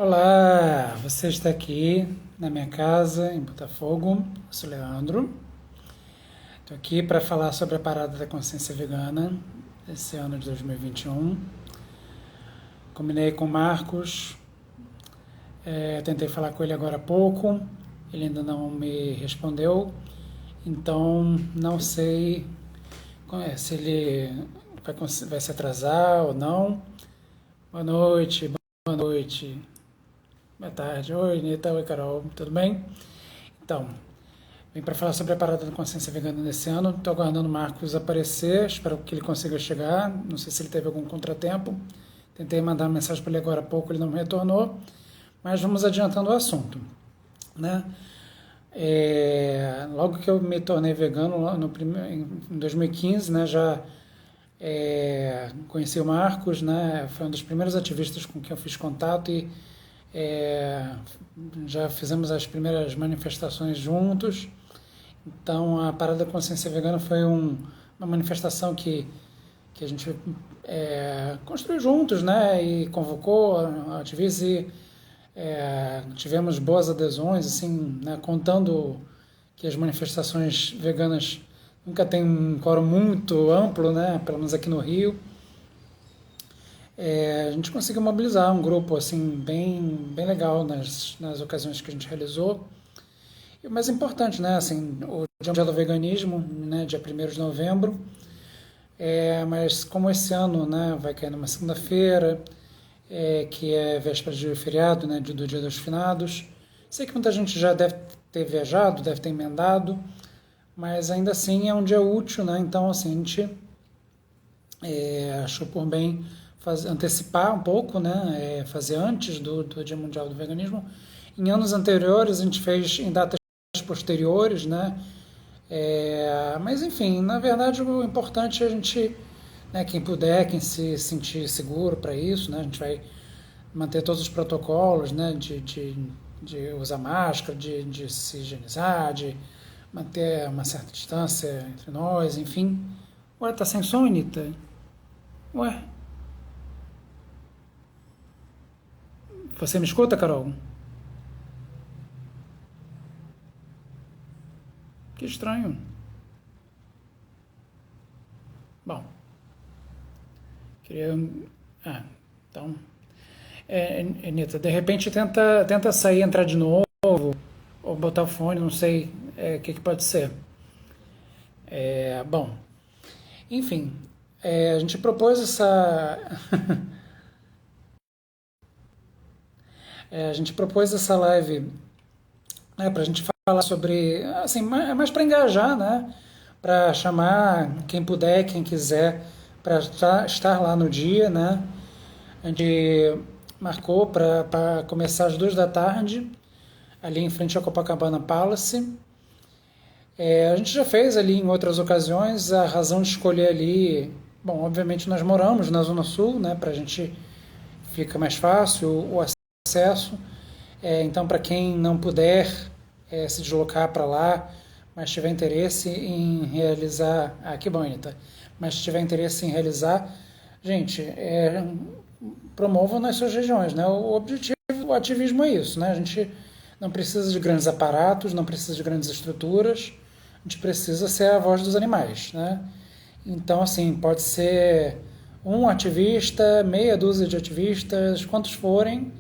Olá, você está aqui na minha casa em Botafogo. Eu sou o Leandro. Estou aqui para falar sobre a parada da consciência vegana esse ano de 2021. Combinei com o Marcos, tentei falar com ele agora há pouco, ele ainda não me respondeu, então não sei se ele vai se atrasar ou não. Boa noite, boa noite, boa tarde. Oi, Nita, oi, Carol, tudo bem? Então, vim para falar sobre a parada da consciência vegana desse ano. Estou aguardando o Marcos aparecer, espero que ele consiga chegar. Não sei se ele teve algum contratempo. Tentei mandar uma mensagem para ele agora há pouco, ele não me retornou. Mas vamos adiantando o assunto, né? Logo que eu me tornei vegano, em 2015, né, já conheci o Marcos, né? Foi um dos primeiros ativistas com quem eu fiz contato e é, já fizemos as primeiras manifestações juntos. Então, a Parada da Consciência Vegana foi uma manifestação que a gente construiu juntos, né? E convocou ativistas e tivemos boas adesões, assim, né? Contando que as manifestações veganas nunca tem um quórum muito amplo, né? Pelo menos aqui no Rio. A gente conseguiu mobilizar um grupo assim bem legal nas ocasiões que a gente realizou. E o mais importante, né, assim, o Dia Mundial do Veganismo, né, dia 1º de novembro, mas como esse ano, né, vai cair numa segunda-feira, que é véspera de feriado, né, do Dia dos Finados, sei que muita gente já deve ter viajado, deve ter emendado, mas ainda assim é um dia útil, né, então assim, a gente achou por bem antecipar um pouco, né, fazer antes do Dia Mundial do Veganismo. Em anos anteriores a gente fez em datas posteriores, né? Mas enfim, na verdade o importante é a gente, né, quem puder, quem se sentir seguro para isso, né, a gente vai manter todos os protocolos, né, de usar máscara, de se higienizar, de manter uma certa distância entre nós, enfim. Ué, tá sem som, Anitta? Ué, você me escuta, Carol? Que estranho. Bom, queria. Ah, então. Anitta, de repente tenta sair, entrar de novo, ou botar o fone, não sei o que pode ser. Bom, enfim, a gente propôs essa. A gente propôs essa live, né, para a gente falar sobre. Assim, mais para engajar, né? Para chamar quem puder, quem quiser, para estar lá no dia, né? A gente marcou para começar às 2 da tarde, ali em frente ao Copacabana Palace. A gente já fez ali em outras ocasiões, a razão de escolher ali, bom, obviamente nós moramos na Zona Sul, né, para a gente fica mais fácil o acesso, então para quem não puder se deslocar para lá, mas tiver interesse em realizar, que bom, Anitta, mas tiver interesse em realizar, gente, promovam nas suas regiões, né, o objetivo, o ativismo é isso, né, a gente não precisa de grandes aparatos, não precisa de grandes estruturas, a gente precisa ser a voz dos animais, né? Então, assim, pode ser um ativista, meia dúzia de ativistas, quantos forem,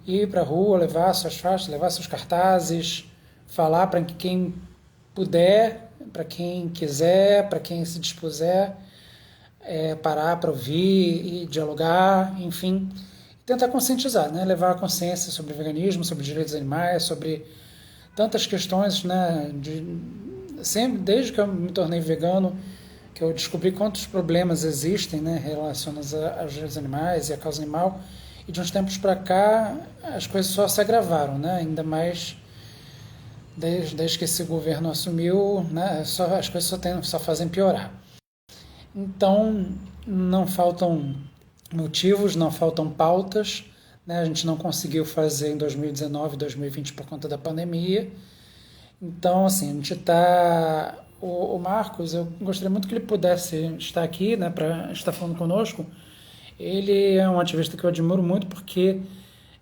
ir para a rua, levar suas faixas, levar seus cartazes, falar para quem puder, para quem quiser, para quem se dispuser, parar para ouvir e dialogar, enfim, tentar conscientizar, né? Levar a consciência sobre veganismo, sobre direitos animais, sobre tantas questões, né? Sempre, desde que eu me tornei vegano, que eu descobri quantos problemas existem, né, relacionados aos direitos animais e à causa animal, e de uns tempos para cá as coisas só se agravaram, né, ainda mais desde que esse governo assumiu, né, as coisas só fazem piorar. Então, não faltam motivos, não faltam pautas, né, a gente não conseguiu fazer em 2019 e 2020 por conta da pandemia. Então, assim, a gente está. O Marcos, eu gostaria muito que ele pudesse estar aqui, né, para estar falando conosco. Ele é um ativista que eu admiro muito porque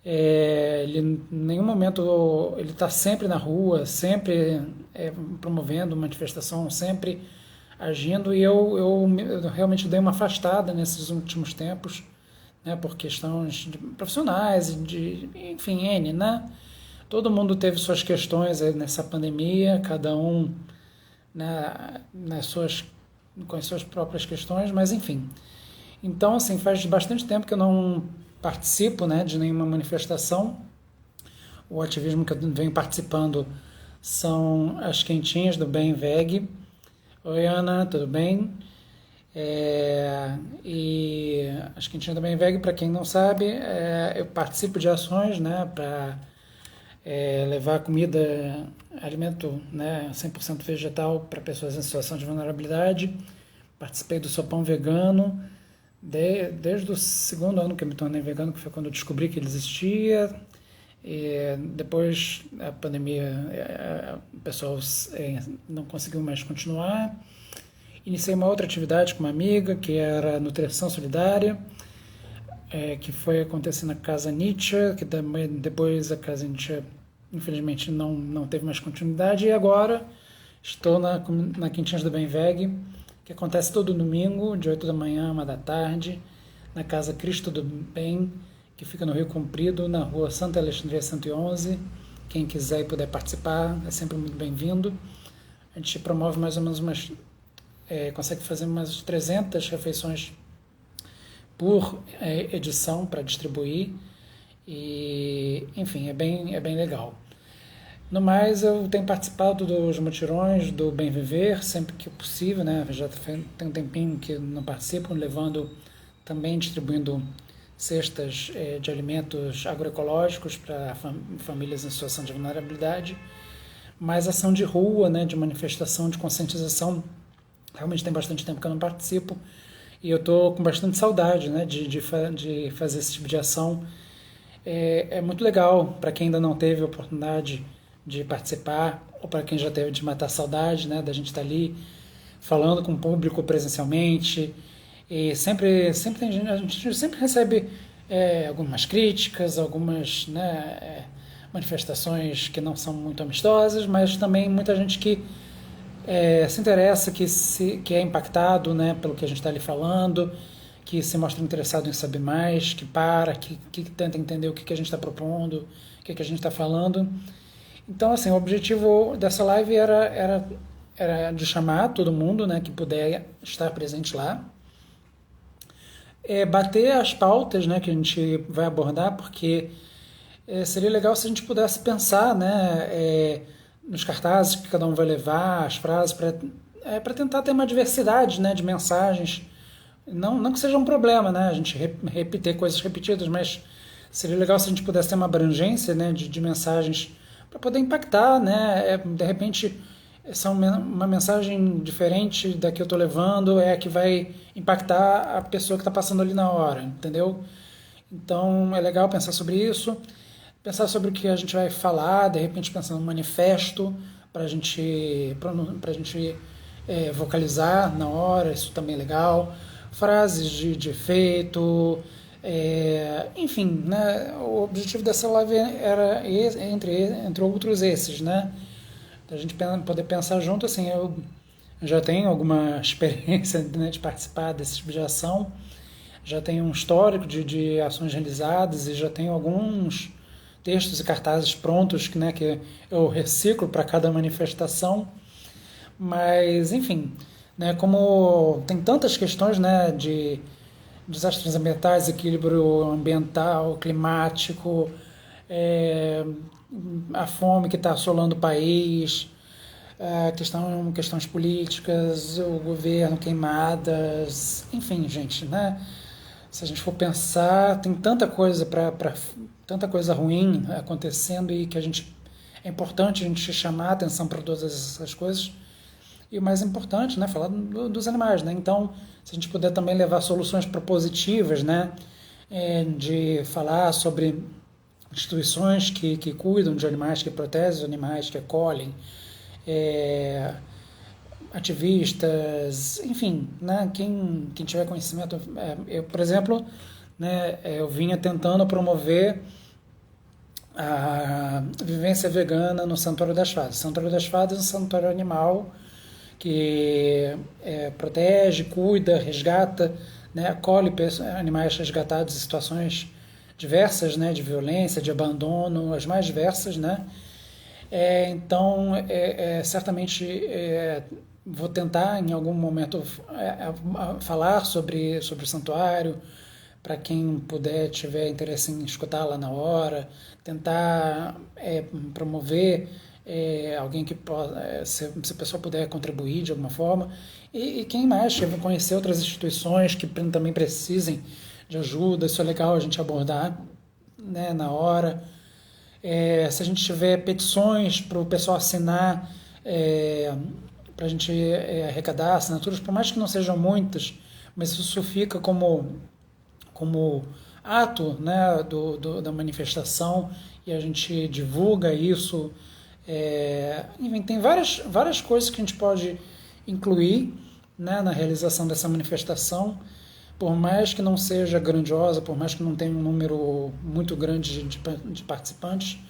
Ele, em nenhum momento, ele está sempre na rua, sempre promovendo manifestação, sempre agindo, e eu realmente dei uma afastada nesses últimos tempos, né, por questões profissionais, enfim, N, né? Todo mundo teve suas questões aí nessa pandemia, cada um, né, com as suas próprias questões, mas enfim. Então, assim, faz bastante tempo que eu não participo, né, de nenhuma manifestação. O ativismo que eu venho participando são as quentinhas do Bem Veg. Oi, Ana, tudo bem? E as quentinhas do Bem Veg, para quem não sabe, eu participo de ações, né, para levar comida, alimento, né, 100% vegetal para pessoas em situação de vulnerabilidade. Participei do Sopão Vegano desde o segundo ano que eu me tornei vegano, que foi quando eu descobri que ele existia. E depois a pandemia, o pessoal não conseguiu mais continuar. Iniciei uma outra atividade com uma amiga, que era nutrição solidária, que foi acontecer na Casa Nietzsche, que depois a Casa Nietzsche, infelizmente, não teve mais continuidade. E agora estou na Quintinhas do Bem Veg, que acontece todo domingo, de 8 da manhã a 1 da tarde, na Casa Cristo do Bem, que fica no Rio Comprido, na rua Santa Alexandria 111. Quem quiser e puder participar é sempre muito bem-vindo. A gente promove mais ou menos consegue fazer umas 300 refeições por edição para distribuir. E, enfim, é bem legal. No mais, eu tenho participado dos mutirões do Bem Viver, sempre que possível, né? Já tem um tempinho que não participo, levando, também distribuindo cestas de alimentos agroecológicos para famílias em situação de vulnerabilidade. Mas ação de rua, né, de manifestação, de conscientização, realmente tem bastante tempo que eu não participo. E eu estou com bastante saudade, né, de fazer esse tipo de ação. É muito legal para quem ainda não teve a oportunidade de participar, ou para quem já teve, de matar a saudade, né, da gente estar ali falando com o público presencialmente. E sempre tem gente, a gente sempre recebe algumas críticas, algumas, né, manifestações que não são muito amistosas, mas também muita gente que se interessa, que é impactado, né, pelo que a gente está ali falando, que se mostra interessado em saber mais, que tenta entender o que a gente está propondo, o que a gente está falando. Então, assim, o objetivo dessa live era de chamar todo mundo, né, que puder estar presente lá, bater as pautas, né, que a gente vai abordar, porque seria legal se a gente pudesse pensar, né, nos cartazes que cada um vai levar, as frases, para tentar ter uma diversidade, né, de mensagens. Não que seja um problema, né, a gente repetir coisas repetidas, mas seria legal se a gente pudesse ter uma abrangência, né, de mensagens para poder impactar, né, de repente são uma mensagem diferente da que eu estou levando, que vai impactar a pessoa que está passando ali na hora, entendeu? Então é legal pensar sobre isso, pensar sobre o que a gente vai falar, de repente pensar num manifesto para a gente vocalizar na hora, isso também é legal, frases de efeito, enfim, né, o objetivo dessa live era, entre outros, esses, né? A gente poder pensar junto, assim, eu já tenho alguma experiência, né, de participar desse tipo de ação, já tenho um histórico de ações realizadas e já tenho alguns textos e cartazes prontos, né, que eu reciclo para cada manifestação, mas, enfim, né, como tem tantas questões, né, de desastres ambientais, equilíbrio ambiental, climático, a fome que está assolando o país, questões políticas, o governo, queimadas, enfim, gente, né? Se a gente for pensar, tem tanta coisa tanta coisa ruim acontecendo e que é importante a gente chamar a atenção para todas essas coisas. E o mais importante, né, falar dos animais, né? Então, se a gente puder também levar soluções propositivas, né, de falar sobre instituições que cuidam de animais, que protegem os animais, que acolhem, ativistas, enfim, né, quem tiver conhecimento. Eu, por exemplo, né, eu vinha tentando promover a vivência vegana no Santuário das Fadas. O Santuário das Fadas é um santuário animal que protege, cuida, resgata, né, acolhe animais resgatados em situações diversas, né, de violência, de abandono, as mais diversas, né? Então, certamente vou tentar em algum momento falar sobre o santuário, para quem puder, tiver interesse em escutar lá na hora, tentar promover alguém que possa, se a pessoa puder contribuir de alguma forma, e quem mais quer conhecer outras instituições que também precisem de ajuda, isso é legal a gente abordar, né, na hora. Se a gente tiver petições para o pessoal assinar, para a gente arrecadar assinaturas, por mais que não sejam muitas, mas isso fica como ato, né, da manifestação, e a gente divulga isso. Enfim, tem várias coisas que a gente pode incluir, né, na realização dessa manifestação, por mais que não seja grandiosa, por mais que não tenha um número muito grande de participantes,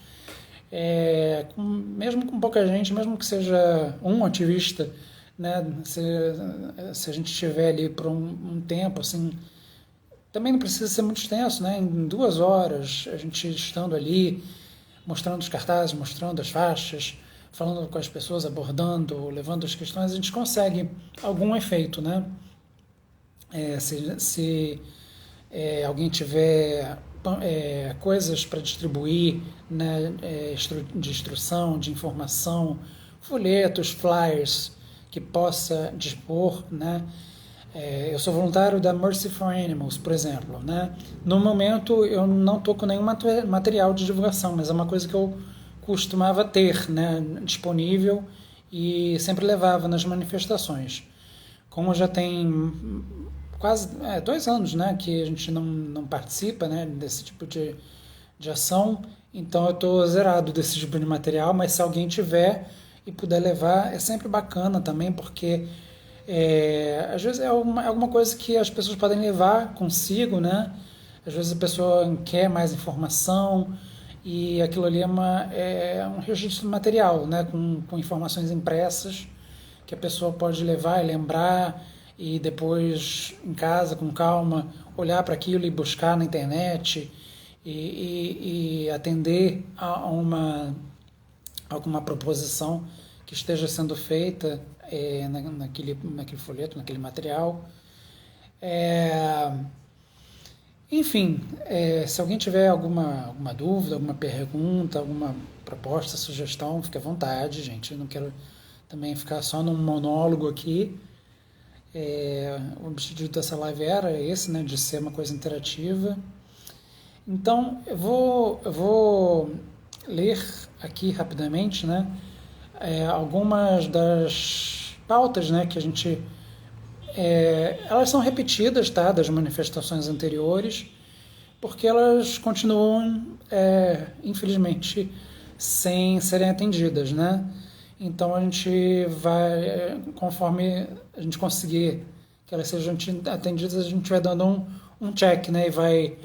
mesmo com pouca gente, mesmo que seja um ativista, né, se a gente estiver ali por um tempo, assim, também não precisa ser muito extenso, né, em 2 horas, a gente estando ali, mostrando os cartazes, mostrando as faixas, falando com as pessoas, abordando, levando as questões, a gente consegue algum efeito, né? Se alguém tiver coisas para distribuir, né, de instrução, de informação, folhetos, flyers que possa dispor, né? Eu sou voluntário da Mercy for Animals, por exemplo, né? No momento eu não estou com nenhum material de divulgação, mas é uma coisa que eu costumava ter, né, disponível e sempre levava nas manifestações. Como já tem quase 2 anos, né, que a gente não participa, né, desse tipo de ação, então eu estou zerado desse tipo de material, mas se alguém tiver e puder levar, é sempre bacana também, porque às vezes é alguma coisa que as pessoas podem levar consigo, né? Às vezes a pessoa quer mais informação e aquilo ali é um registro material, né? Com informações impressas que a pessoa pode levar e lembrar e depois em casa, com calma, olhar para aquilo e buscar na internet e atender a alguma proposição que esteja sendo feita naquele folheto, naquele material. É, Enfim, se alguém tiver alguma dúvida, alguma pergunta, alguma proposta, sugestão, fique à vontade, gente. Eu não quero também ficar só num monólogo aqui. O objetivo dessa live era esse, né, de ser uma coisa interativa. Então, eu vou ler aqui rapidamente, né, algumas das pautas, né, que a gente elas são repetidas, tá, das manifestações anteriores, porque elas continuam, infelizmente, sem serem atendidas, né? Então a gente vai, conforme a gente conseguir que elas sejam atendidas, a gente vai dando um check, né? E vai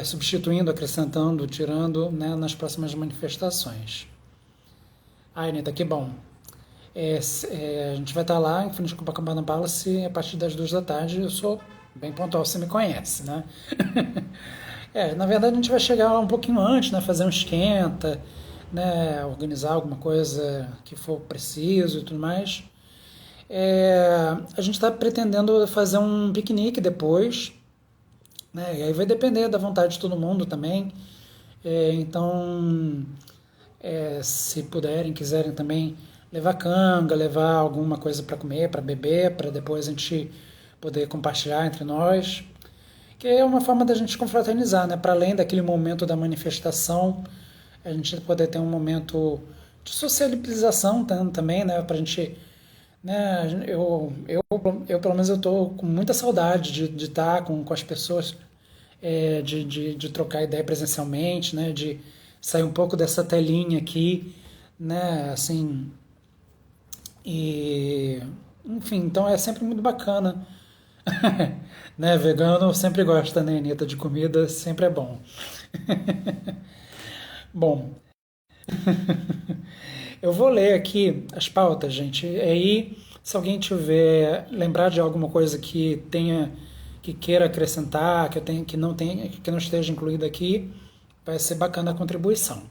substituindo, acrescentando, tirando, né, nas próximas manifestações. Ai, Anitta, que bom. A gente vai estar lá em frente ao Copacabana Palace a partir das 2 da tarde. Eu sou bem pontual, você me conhece, né? Na verdade a gente vai chegar lá um pouquinho antes, né? Fazer um esquenta, né? Organizar alguma coisa que for preciso e tudo mais. A gente está pretendendo fazer um piquenique depois, né? E aí vai depender da vontade de todo mundo também. Então, se puderem, quiserem também levar canga, levar alguma coisa para comer, para beber, para depois a gente poder compartilhar entre nós, que é uma forma da gente confraternizar, né? Para além daquele momento da manifestação, a gente poder ter um momento de socialização também, né? Para a gente, né? Eu pelo menos eu tô com muita saudade de estar com as pessoas, de trocar ideia presencialmente, né? De sair um pouco dessa telinha aqui, né? Assim, e, enfim, então é sempre muito bacana. Né, vegano sempre gosta, né, Anitta, de comida, sempre é bom. Bom, eu vou ler aqui as pautas, gente. E aí, se alguém tiver lembrar de alguma coisa que tenha que queira acrescentar, que eu tenha, que não tenha, que não esteja incluída aqui, vai ser bacana a contribuição.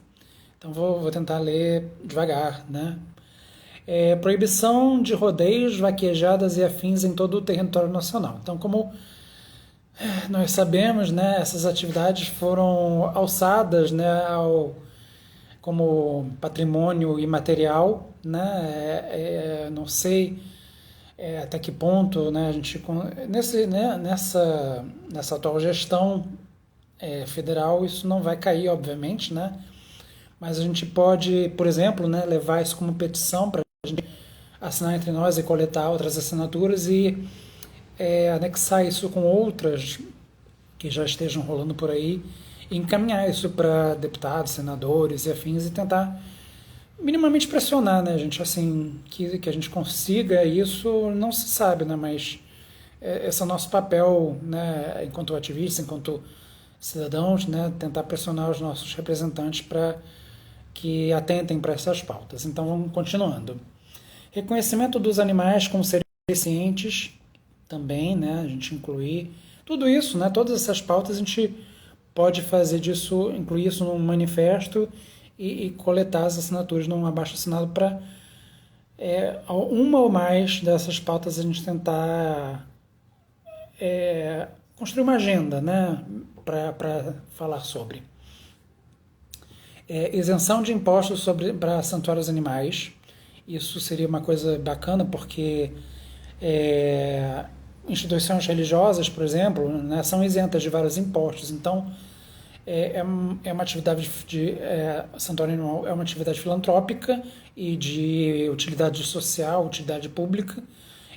Então vou tentar ler devagar, né? Proibição de rodeios, vaquejadas e afins em todo o território nacional. Então, como nós sabemos, né, essas atividades foram alçadas, né, como patrimônio imaterial, né? Não sei até que ponto, né, a gente nessa atual gestão federal isso não vai cair, obviamente, né? Mas a gente pode, por exemplo, né, levar isso como petição para a gente assinar entre nós e coletar outras assinaturas e anexar isso com outras que já estejam rolando por aí e encaminhar isso para deputados, senadores e afins e tentar minimamente pressionar, né, gente, assim, que a gente consiga isso, não se sabe, né, mas esse é o nosso papel, né, enquanto ativista, enquanto cidadãos, né, tentar pressionar os nossos representantes para que atentem para essas pautas. Então, vamos continuando. Reconhecimento dos animais como seres cientes, também, né, a gente incluir tudo isso, né, todas essas pautas a gente pode fazer disso, incluir isso num manifesto e coletar as assinaturas num abaixo-assinado para uma ou mais dessas pautas a gente tentar construir uma agenda, né, para falar sobre. Isenção de impostos para santuários animais. Isso seria uma coisa bacana porque instituições religiosas, por exemplo, né, são isentas de vários impostos. Então, uma atividade santuário animal é uma atividade filantrópica e de utilidade social, utilidade pública.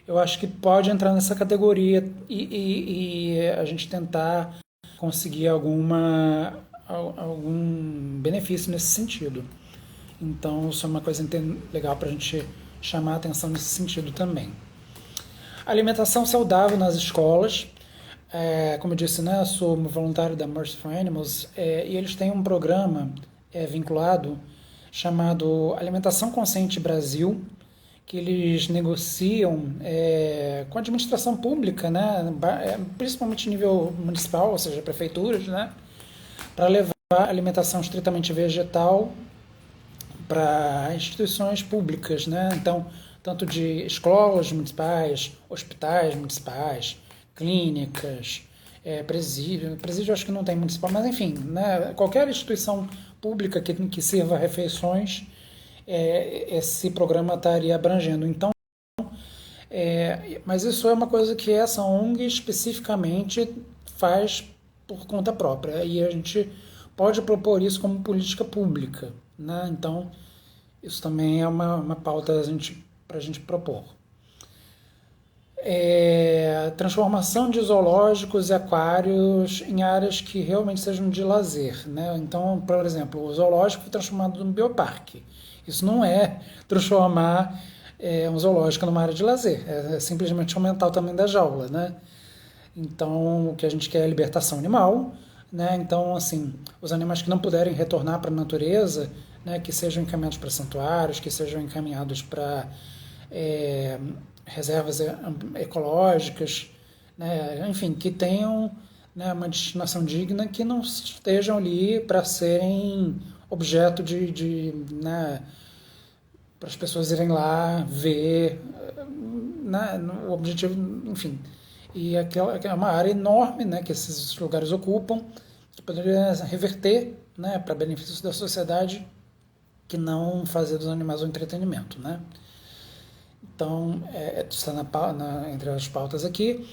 Eu acho que pode entrar nessa categoria e a gente tentar conseguir algum benefício nesse sentido. Então, isso é uma coisa legal para a gente chamar a atenção nesse sentido também. Alimentação saudável nas escolas. Como eu disse, né, eu sou voluntário da Mercy for Animals e eles têm um programa vinculado chamado Alimentação Consciente Brasil, que eles negociam com a administração pública, né, principalmente nível municipal, ou seja, prefeituras, né, para levar alimentação estritamente vegetal para instituições públicas, né? Então, tanto de escolas municipais, hospitais municipais, clínicas, presídio acho que não tem municipal, mas enfim, né? Qualquer instituição pública que sirva refeições, esse programa estaria abrangendo. Então, mas isso é uma coisa que essa ONG especificamente faz por conta própria e a gente pode propor isso como política pública, né? Então, isso também é uma pauta para a gente propor. Transformação de zoológicos e aquários em áreas que realmente sejam de lazer, né? Então, por exemplo, o zoológico foi transformado num bioparque. Isso não é transformar um zoológico numa área de lazer, é simplesmente aumentar o tamanho da jaula, né? Então, o que a gente quer é libertação animal, né? Então, assim, os animais que não puderem retornar para a natureza, né, que sejam encaminhados para santuários, que sejam encaminhados para reservas ecológicas, né? Enfim, que tenham, né, uma destinação digna, que não estejam ali para serem objeto né, para as pessoas irem lá ver, né, o objetivo, enfim. E é uma área enorme, né, que esses lugares ocupam, que poderia reverter, né, para benefício da sociedade, que não fazer dos animais um entretenimento, né? Então, está entre as pautas aqui.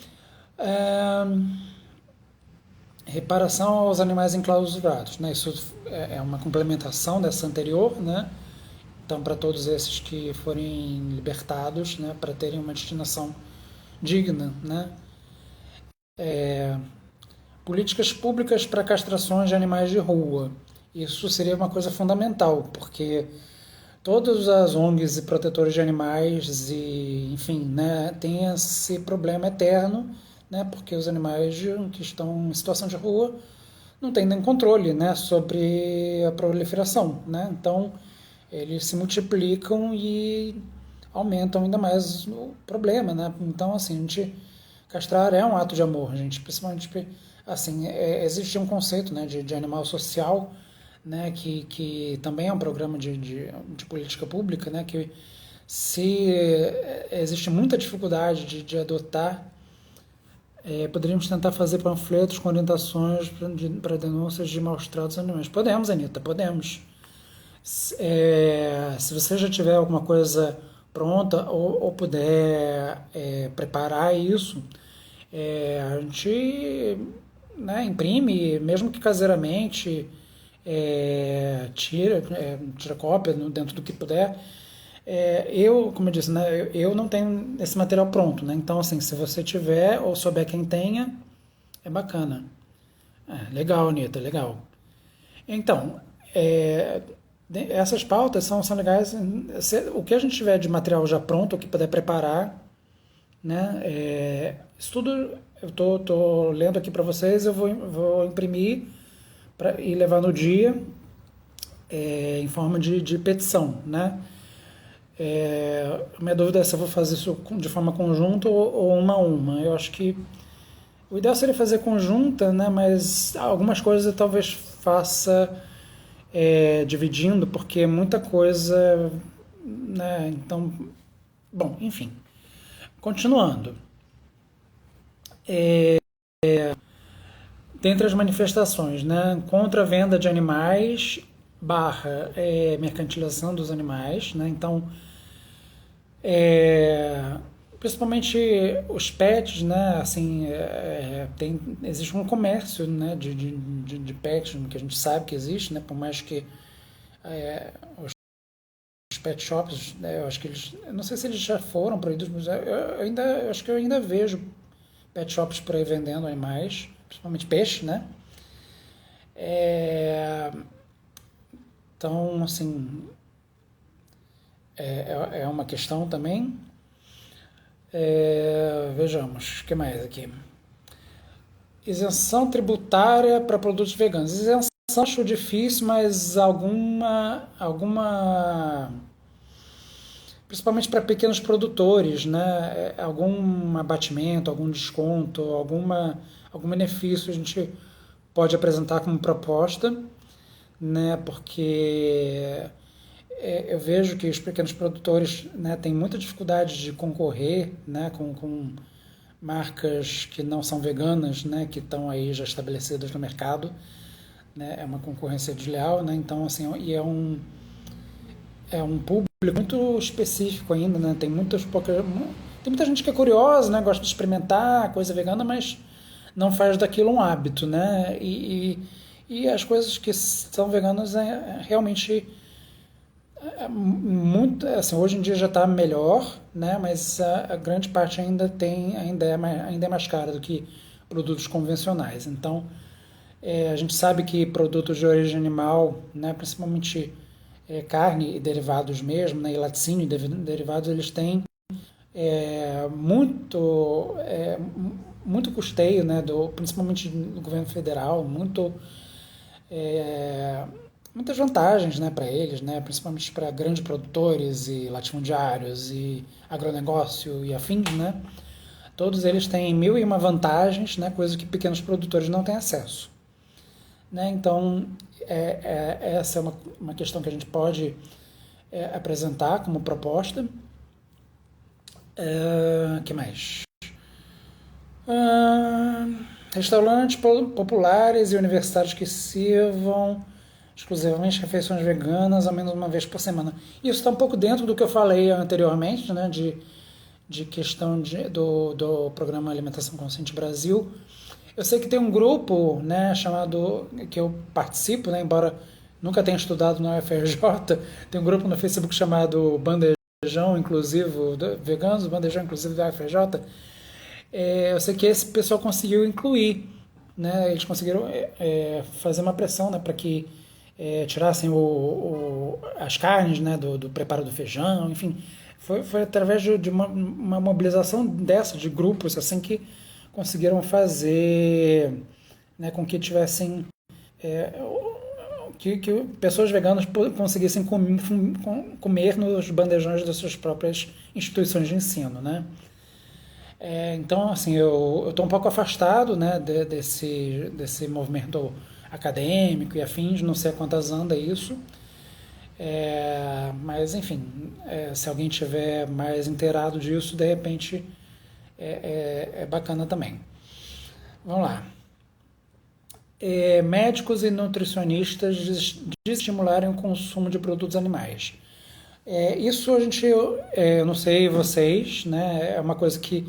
Reparação aos animais enclausurados, né? Isso é uma complementação dessa anterior, né? Então, para todos esses que forem libertados, né, para terem uma destinação digna, né? Políticas públicas para castrações de animais de rua. Isso seria uma coisa fundamental, porque todas as ONGs e protetores de animais e, enfim, né, tem esse problema eterno, né, porque os animais que estão em situação de rua não tem nem controle, né, sobre a proliferação, né? Então, eles se multiplicam e aumentam ainda mais o problema, né? Então, assim, a gente castrar é um ato de amor, gente, principalmente assim, existe um conceito, né, de animal social, né, que também é um programa de política pública, né, que se existe muita dificuldade de adotar, poderíamos tentar fazer panfletos com orientações para denúncias de maus tratos animais. Podemos, Anitta, podemos. Se você já tiver alguma coisa pronta ou puder preparar isso, a gente, né, imprime, mesmo que caseiramente, tira cópia dentro do que puder. Como eu disse, né, eu não tenho esse material pronto, né? Então, assim, se você tiver ou souber quem tenha, é bacana. Legal, Anitta, legal. Então, essas pautas são legais. O que a gente tiver de material já pronto, o que puder preparar, né? Isso tudo eu tô lendo aqui para vocês, eu vou imprimir e levar no dia, em forma de petição, né? Minha dúvida é se eu vou fazer isso de forma conjunta ou uma a uma. Eu acho que o ideal seria fazer conjunta, né? Mas algumas coisas eu talvez faça dividindo, porque é muita coisa, né? Então, bom, enfim. Continuando. Dentre as manifestações, né? Contra a venda de animais barra mercantilização dos animais, né? Então, é, principalmente os pets, né? Assim, existe um comércio, né? De pets que a gente sabe que existe, né? Por mais que os pet shops, né, eu acho que eles, eu não sei se eles já foram proibidos, mas eu acho que eu ainda vejo pet shops por aí vendendo animais, principalmente peixe, né? É, então, assim, é uma questão também. Vejamos, o que mais aqui? Isenção tributária para produtos veganos. Isenção acho difícil, mas alguma principalmente para pequenos produtores, né? Algum abatimento, algum desconto, algum benefício a gente pode apresentar como proposta, né? Porque eu vejo que os pequenos produtores, né, têm muita dificuldade de concorrer, né, com marcas que não são veganas, né, que estão aí já estabelecidas no mercado, né? É uma concorrência desleal, né? Então, assim, e é um público muito específico ainda, né? Tem muita gente que é curiosa, né? Gosta de experimentar coisa vegana, mas não faz daquilo um hábito, né? E as coisas que são veganas realmente muito, assim, hoje em dia já está melhor, né? Mas a grande parte ainda é mais cara do que produtos convencionais. Então, a gente sabe que produtos de origem animal, né, principalmente carne e derivados mesmo, né, e laticínio e derivados, eles têm muito custeio, né, principalmente do governo federal, muitas vantagens, né, para eles, né, principalmente para grandes produtores e latifundiários e agronegócio e afins, né. Todos eles têm mil e uma vantagens, né, coisa que pequenos produtores não têm acesso. Né? Então, essa é uma questão que a gente pode apresentar como proposta. Que mais? Restaurantes populares e universitários que sirvam exclusivamente refeições veganas ao menos uma vez por semana. Isso está um pouco dentro do que eu falei anteriormente, né, de questão do programa Alimentação Consciente Brasil. Eu sei que tem um grupo, né, chamado, que eu participo, né, embora nunca tenha estudado na UFRJ, tem um grupo no Facebook chamado Bandejão Inclusivo Veganos, Bandejão Inclusivo da UFRJ. Eu sei que esse pessoal conseguiu incluir, né, eles conseguiram fazer uma pressão, né, para que tirassem as carnes, né, do preparo do feijão, enfim. Foi através de uma mobilização dessa, de grupos, assim, que conseguiram fazer, né, com que tivessem que pessoas veganas conseguissem comer nos bandejões das suas próprias instituições de ensino, né? Então, assim, eu estou um pouco afastado, né, desse movimento acadêmico e afins, não sei a quantas anda isso, mas, enfim, se alguém tiver mais inteirado disso, de repente é bacana também. Vamos lá. Médicos e nutricionistas desestimularem o consumo de produtos animais. Isso a gente, eu não sei vocês, né? É uma coisa que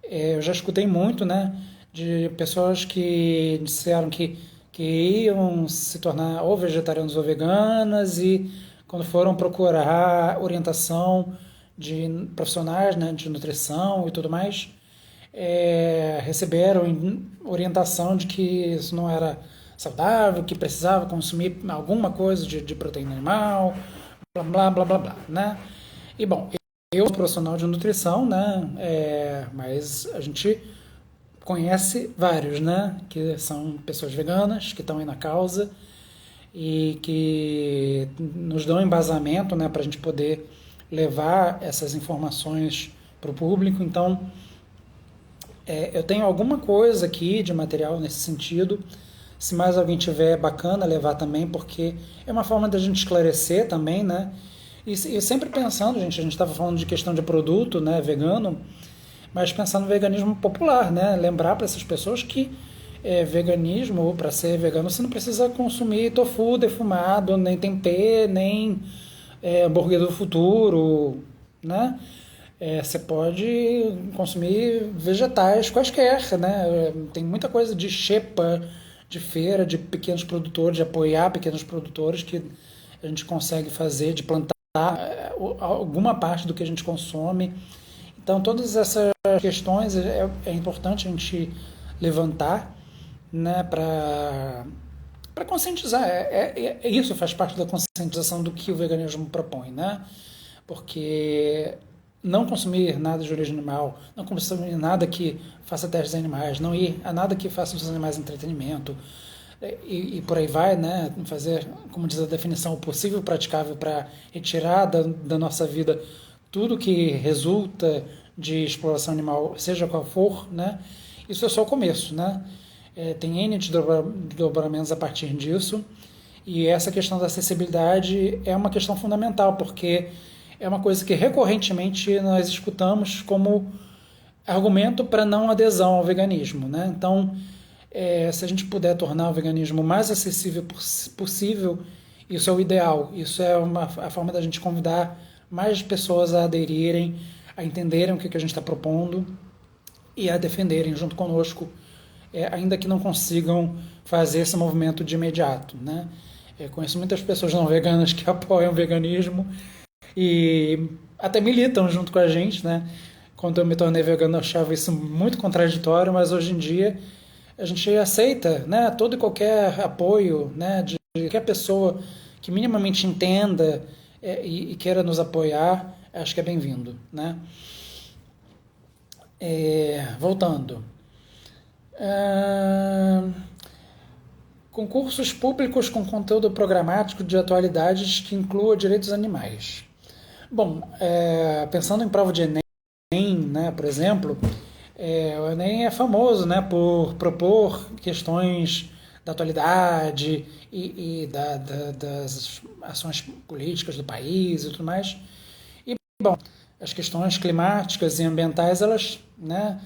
eu já escutei muito, né? De pessoas que disseram que iam se tornar ou vegetarianos ou veganas e quando foram procurar orientação de profissionais, né, de nutrição e tudo mais, receberam orientação de que isso não era saudável, que precisava consumir alguma coisa de proteína animal, blá blá blá blá blá, né? E bom, eu sou profissional de nutrição, né? Mas a gente conhece vários, né? Que são pessoas veganas, que estão aí na causa e que nos dão embasamento, né? Para a gente poder levar essas informações para o público. Então, eu tenho alguma coisa aqui de material nesse sentido. Se mais alguém tiver, é bacana levar também, porque é uma forma da gente esclarecer também, né? E sempre pensando, gente, a gente estava falando de questão de produto, né, vegano, mas pensando no veganismo popular, né? Lembrar para essas pessoas que veganismo, para ser vegano, você não precisa consumir tofu defumado, nem tempê, nem hambúrguer do futuro, né? Você pode consumir vegetais quaisquer, né? Tem muita coisa de xepa, de feira, de pequenos produtores, de apoiar pequenos produtores que a gente consegue fazer, de plantar alguma parte do que a gente consome. Então, todas essas questões é importante a gente levantar, né, para conscientizar. Isso faz parte da conscientização do que o veganismo propõe, né? Porque não consumir nada de origem animal, não consumir nada que faça testes em animais, não ir a nada que faça os animais entretenimento, e por aí vai, né? Fazer, como diz a definição, o possível praticável para retirar da nossa vida tudo que resulta de exploração animal, seja qual for, né? Isso é só o começo, né? Tem N desdobramentos a partir disso, e essa questão da acessibilidade é uma questão fundamental, porque é uma coisa que recorrentemente nós escutamos como argumento para não adesão ao veganismo, né? Então, se a gente puder tornar o veganismo o mais acessível possível, isso é o ideal. Isso é a forma da gente convidar mais pessoas a aderirem, a entenderem o que a gente está propondo e a defenderem junto conosco, ainda que não consigam fazer esse movimento de imediato, né? Conheço muitas pessoas não veganas que apoiam o veganismo e até militam junto com a gente, né? Quando eu me tornei vegano, eu achava isso muito contraditório, mas hoje em dia a gente aceita, né, todo e qualquer apoio, né, de qualquer pessoa que minimamente entenda e queira nos apoiar, acho que é bem-vindo, né? Voltando. Concursos públicos com conteúdo programático de atualidades que inclua direitos animais. Bom, pensando em prova de Enem, né, por exemplo, o Enem é famoso, né, por propor questões da atualidade e das ações políticas do país e tudo mais. E, bom, as questões climáticas e ambientais, elas, né,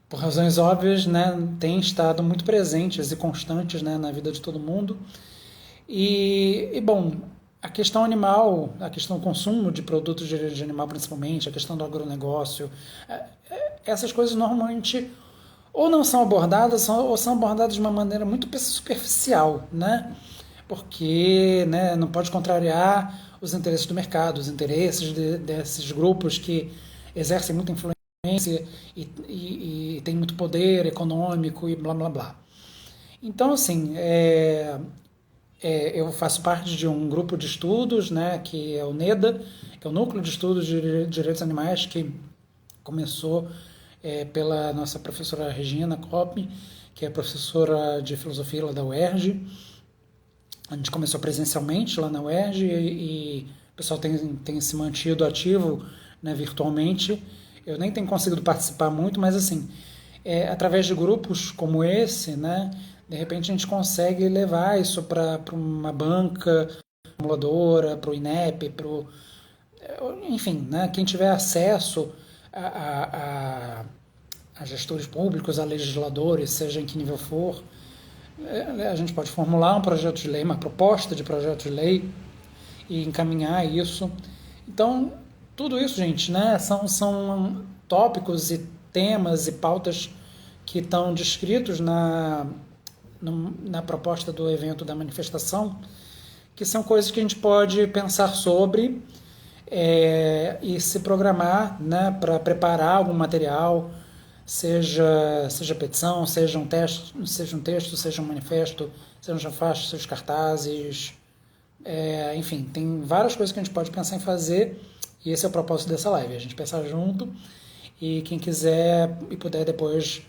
por razões óbvias, né, têm estado muito presentes e constantes, né, na vida de todo mundo. Bom, a questão animal, a questão do consumo de produtos de origem animal principalmente, a questão do agronegócio, essas coisas normalmente ou não são abordadas ou são abordadas de uma maneira muito superficial, né? Porque, né, não pode contrariar os interesses do mercado, os interesses desses grupos que exercem muita influência e têm muito poder econômico e blá blá blá. Então, assim, eu faço parte de um grupo de estudos, né, que é o NEDA, que é o Núcleo de Estudos de Direitos Animais, que começou pela nossa professora Regina Kopp, que é professora de filosofia lá da UERJ, A gente começou presencialmente lá na UERJ e o pessoal tem se mantido ativo, né, virtualmente. Eu nem tenho conseguido participar muito, mas assim, através de grupos como esse, né, de repente a gente consegue levar isso para uma banca, acumuladora, para o INEP, enfim, né, quem tiver acesso a, a, a, a gestores públicos, a legisladores, seja em que nível for, a gente pode formular um projeto de lei, uma proposta de projeto de lei e encaminhar isso. Então, tudo isso, gente, né, são tópicos e temas e pautas que estão descritos na proposta do evento da manifestação, que são coisas que a gente pode pensar sobre e se programar, né, para preparar algum material, seja petição, seja um texto, seja um manifesto, seja um faixas, seja cartazes, enfim, tem várias coisas que a gente pode pensar em fazer e esse é o propósito dessa live, a gente pensar junto e quem quiser e puder depois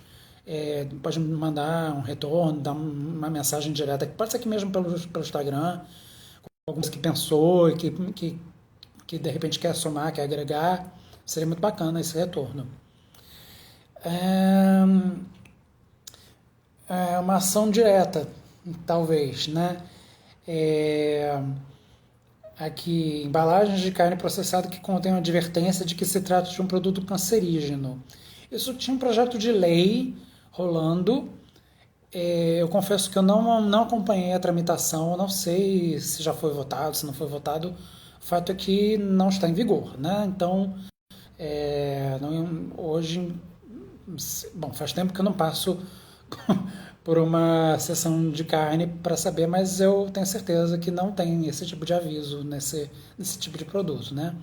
pode me mandar um retorno, dar uma mensagem direta, pode ser aqui mesmo pelo Instagram, alguns que pensou e que de repente quer somar, quer agregar, seria muito bacana esse retorno. Uma ação direta, talvez, né? Aqui, embalagens de carne processada que contêm uma advertência de que se trata de um produto cancerígeno. Isso tinha um projeto de lei rolando. Eu confesso que eu não acompanhei a tramitação, não sei se já foi votado, se não foi votado. O fato é que não está em vigor, né? Então, hoje, bom, faz tempo que eu não passo por uma sessão de carne para saber, mas eu tenho certeza que não tem esse tipo de aviso nesse tipo de produto, né?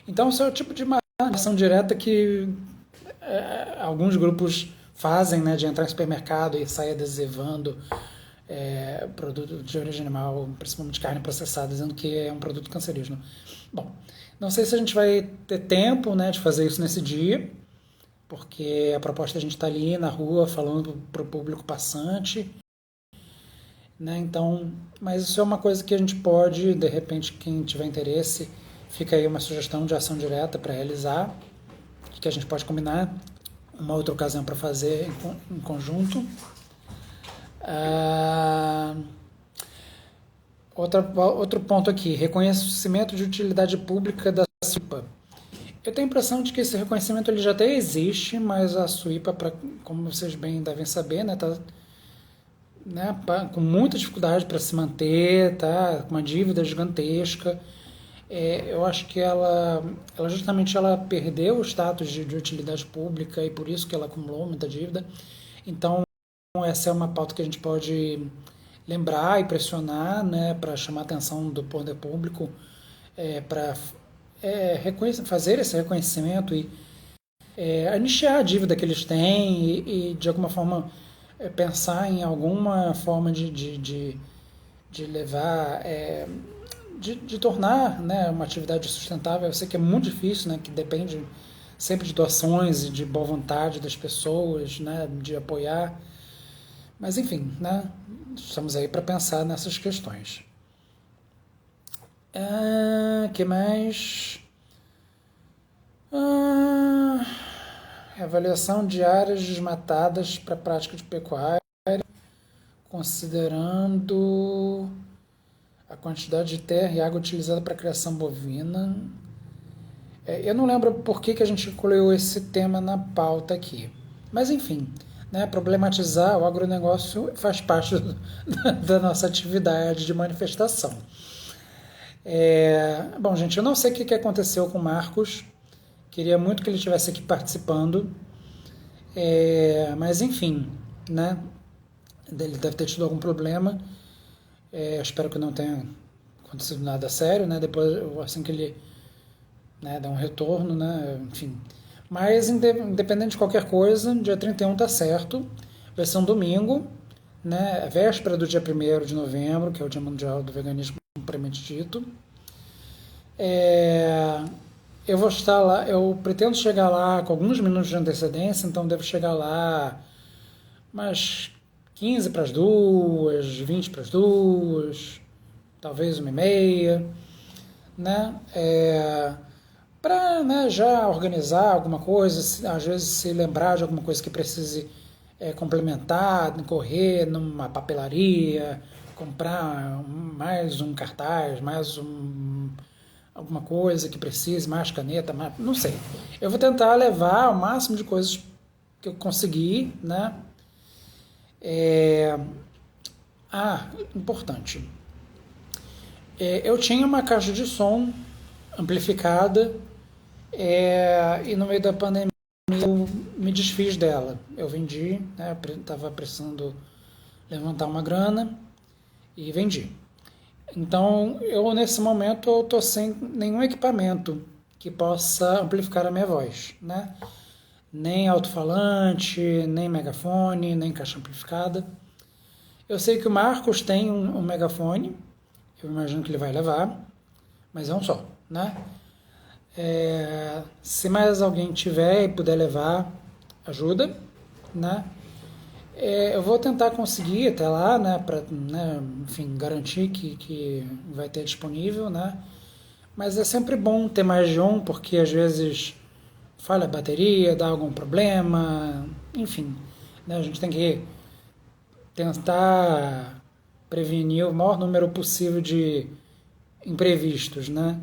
Então, esse é o tipo de uma ação direta que alguns grupos fazem, né, de entrar em supermercado e sair adesivando produto de origem animal, principalmente carne processada, dizendo que é um produto cancerígeno. Bom, não sei se a gente vai ter tempo, né, de fazer isso nesse dia, porque a proposta é a gente estar ali na rua falando para o público passante, né, então, mas isso é uma coisa que a gente pode, de repente, quem tiver interesse, fica aí uma sugestão de ação direta para realizar, que a gente pode combinar uma outra ocasião para fazer em conjunto. Outro ponto aqui, reconhecimento de utilidade pública da SUIPA. Eu tenho a impressão de que esse reconhecimento ele já até existe, mas a SUIPA, como vocês bem devem saber, né, tá, né, com muita dificuldade para se manter, tá, com uma dívida gigantesca. Eu acho que ela justamente ela perdeu o status de utilidade pública e por isso que ela acumulou muita dívida. Então, essa é uma pauta que a gente pode lembrar e pressionar, né, para chamar a atenção do poder público, para fazer esse reconhecimento e anistiar a dívida que eles têm e de alguma forma, pensar em alguma forma de levar, de tornar, né, uma atividade sustentável. Eu sei que é muito difícil, né, que depende sempre de doações e de boa vontade das pessoas, né, de apoiar. Mas enfim, né, estamos aí para pensar nessas questões. Que mais? Avaliação de áreas desmatadas para prática de pecuária, considerando a quantidade de terra e água utilizada para a criação bovina. Eu não lembro por que a gente incluiu esse tema na pauta aqui. Mas enfim, né, problematizar o agronegócio faz parte da nossa atividade de manifestação. Bom, gente, eu não sei o que aconteceu com o Marcos. Queria muito que ele estivesse aqui participando. Mas enfim, né? Ele deve ter tido algum problema. Espero que não tenha acontecido nada sério, né? Depois, assim que ele, né, dá um retorno, né? Enfim. Mas independente de qualquer coisa, dia 31 tá certo. Vai ser um domingo, né? Véspera do dia 1º de novembro, que é o Dia Mundial do Veganismo propriamente dito. Eu vou estar lá, eu pretendo chegar lá com alguns minutos de antecedência, então devo chegar lá umas 15 para as 2, 20 para as 2, talvez 1h30, né? Para, né, já organizar alguma coisa, às vezes se lembrar de alguma coisa que precise complementar, correr numa papelaria, comprar mais um cartaz, alguma coisa que precise, mais caneta, não sei. Eu vou tentar levar o máximo de coisas que eu conseguir, né? É, importante. Eu tinha uma caixa de som amplificada e no meio da pandemia eu me desfiz dela. Eu vendi, né? Estava precisando levantar uma grana e vendi. Então, eu nesse momento eu tô sem nenhum equipamento que possa amplificar a minha voz, né? Nem alto-falante, nem megafone, nem caixa amplificada. Eu sei que o Marcos tem um megafone, eu imagino que ele vai levar, mas é um só, né? Se mais alguém tiver e puder levar, ajuda, né? Eu vou tentar conseguir até lá, né, para, né, enfim, garantir que vai ter disponível, né? Mas é sempre bom ter mais de um, porque às vezes falha a bateria, dá algum problema, enfim, né? A gente tem que tentar prevenir o maior número possível de imprevistos, né?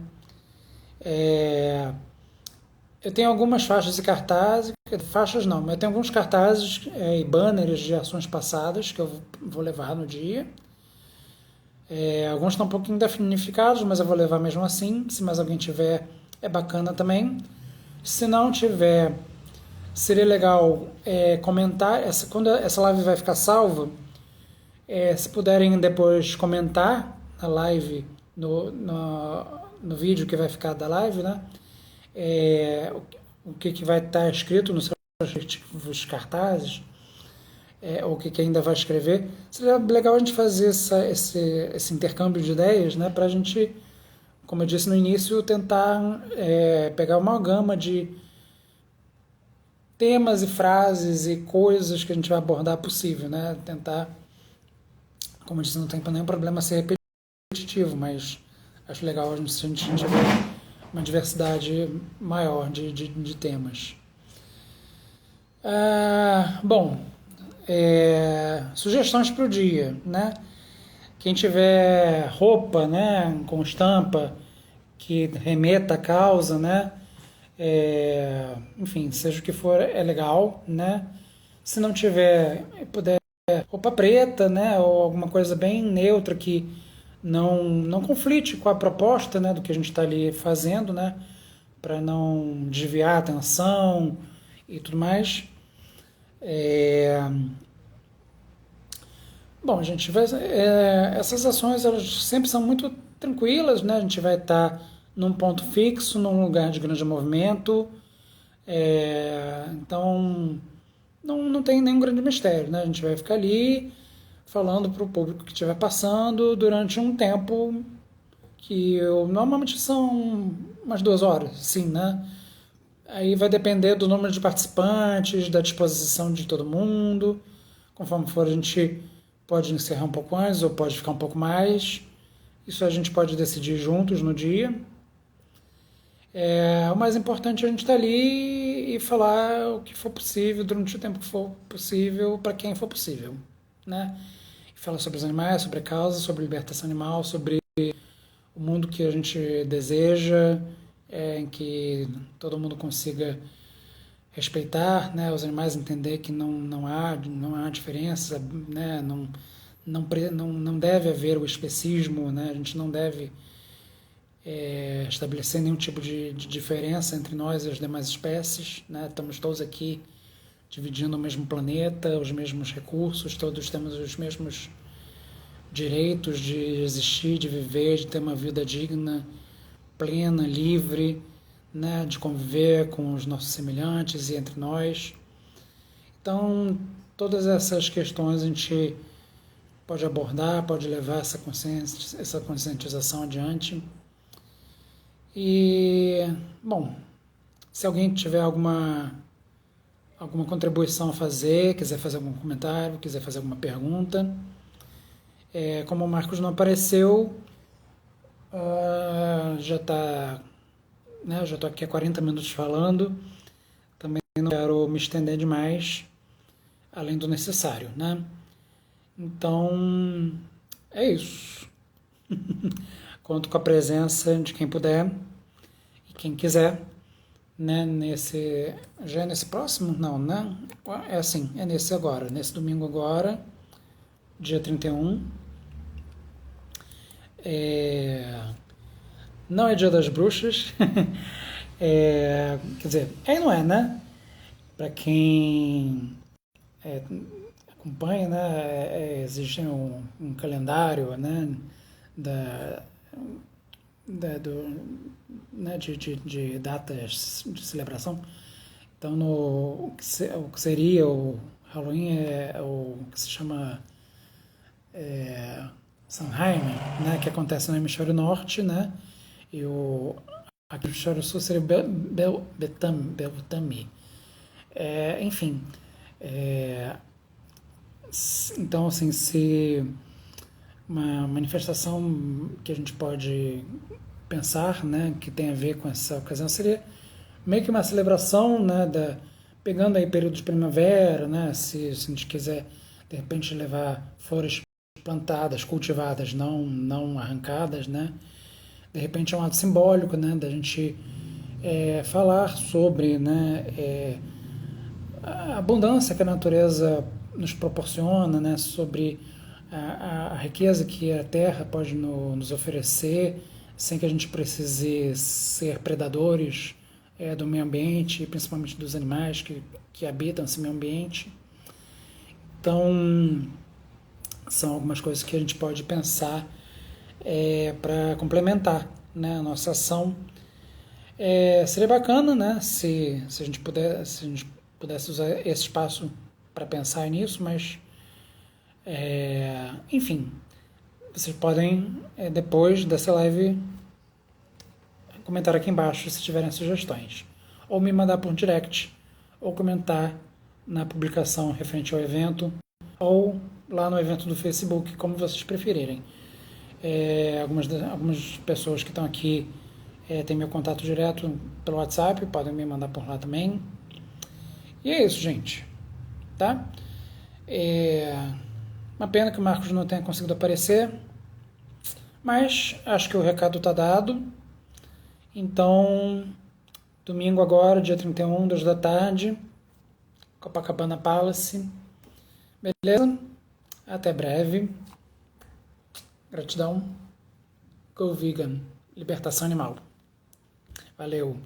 É, eu tenho algumas faixas e cartazes, faixas não, mas eu tenho alguns cartazes e banners de ações passadas que eu vou levar no dia. Alguns estão um pouquinho danificados, mas eu vou levar mesmo assim. Se mais alguém tiver, é bacana também. Se não tiver, seria legal comentar. Quando essa live vai ficar salva, se puderem depois comentar na live, no vídeo que vai ficar da live, né? O que vai estar escrito nos seus respectivos cartazes, ou o que ainda vai escrever. Seria legal a gente fazer esse intercâmbio de ideias, né? Para a gente, como eu disse no início, tentar pegar uma gama de temas e frases e coisas que a gente vai abordar possível, né? Tentar, como eu disse, não tem nenhum problema ser repetitivo, mas acho legal a gente tiver uma diversidade maior de temas. Bom, sugestões para o dia, né? Quem tiver roupa, né, com estampa que remeta à causa, né? Enfim, seja o que for, é legal, né? Se não tiver, puder roupa preta, né, ou alguma coisa bem neutra que não conflite com a proposta, né, do que a gente está ali fazendo, né, para não desviar a atenção e tudo mais. Bom, gente, essas ações elas sempre são muito tranquilas, né? A gente vai estar num ponto fixo, num lugar de grande movimento, então não tem nenhum grande mistério, né? A gente vai ficar ali falando para o público que estiver passando durante um tempo que normalmente são umas 2 horas, sim, né? Aí vai depender do número de participantes, da disposição de todo mundo. Conforme for, a gente pode encerrar um pouco antes ou pode ficar um pouco mais. Isso a gente pode decidir juntos no dia. O mais importante é a gente estar ali e falar o que for possível durante o tempo que for possível para quem for possível, né? E falar sobre os animais, sobre a causa, sobre a libertação animal, sobre o mundo que a gente deseja, em que todo mundo consiga respeitar, né, os animais, entender que não há diferença, né, não deve haver o especismo, né, a gente não deve estabelecer nenhum tipo de diferença entre nós e as demais espécies, né, estamos todos aqui dividindo o mesmo planeta, os mesmos recursos, todos temos os mesmos direitos de existir, de viver, de ter uma vida digna, plena, livre, né, de conviver com os nossos semelhantes e entre nós. Então, todas essas questões a gente pode abordar, pode levar essa conscientização adiante. E, bom, se alguém tiver alguma contribuição a fazer, quiser fazer algum comentário, quiser fazer alguma pergunta, como o Marcos não apareceu, Já tá, né, eu já tô aqui há 40 minutos falando. Também não quero me estender demais, além do necessário, né? Então, é isso. Conto com a presença de quem puder e quem quiser, né? Já é nesse próximo? Não, né? É assim, é nesse agora, nesse domingo agora, dia 31. É, não é dia das bruxas. Quer dizer, não é, né? Para quem acompanha, né? Existe um calendário, né? Da, né, de datas de celebração. Então, o que seria o Halloween é o que se chama Samhain, né, que acontece no hemisfério norte, né, e aqui no hemisfério sul seria Beltami. Enfim, é, então, assim, se uma manifestação que a gente pode pensar, né, que tem a ver com essa ocasião, seria meio que uma celebração, né, pegando aí período de primavera, né, se a gente quiser, de repente, levar flores plantadas, cultivadas, não arrancadas, né, de repente é um ato simbólico, né, da gente falar sobre, né, a abundância que a natureza nos proporciona, né, sobre a riqueza que a terra pode nos oferecer, sem que a gente precise ser predadores do meio ambiente, principalmente dos animais que habitam esse meio ambiente. Então, são algumas coisas que a gente pode pensar para complementar, né, a nossa ação. Seria bacana, né, se a gente pudesse usar esse espaço para pensar nisso, mas enfim, vocês podem depois dessa live comentar aqui embaixo se tiverem sugestões, ou me mandar por direct, ou comentar na publicação referente ao evento, ou lá no evento do Facebook, como vocês preferirem. Algumas pessoas que estão aqui têm meu contato direto pelo WhatsApp, podem me mandar por lá também. E é isso, gente. Tá? Uma pena que o Marcos não tenha conseguido aparecer, mas acho que o recado está dado. Então, domingo agora, dia 31, 2 da tarde, Copacabana Palace. Beleza? Até breve. Gratidão. Go Vegan. Libertação animal. Valeu.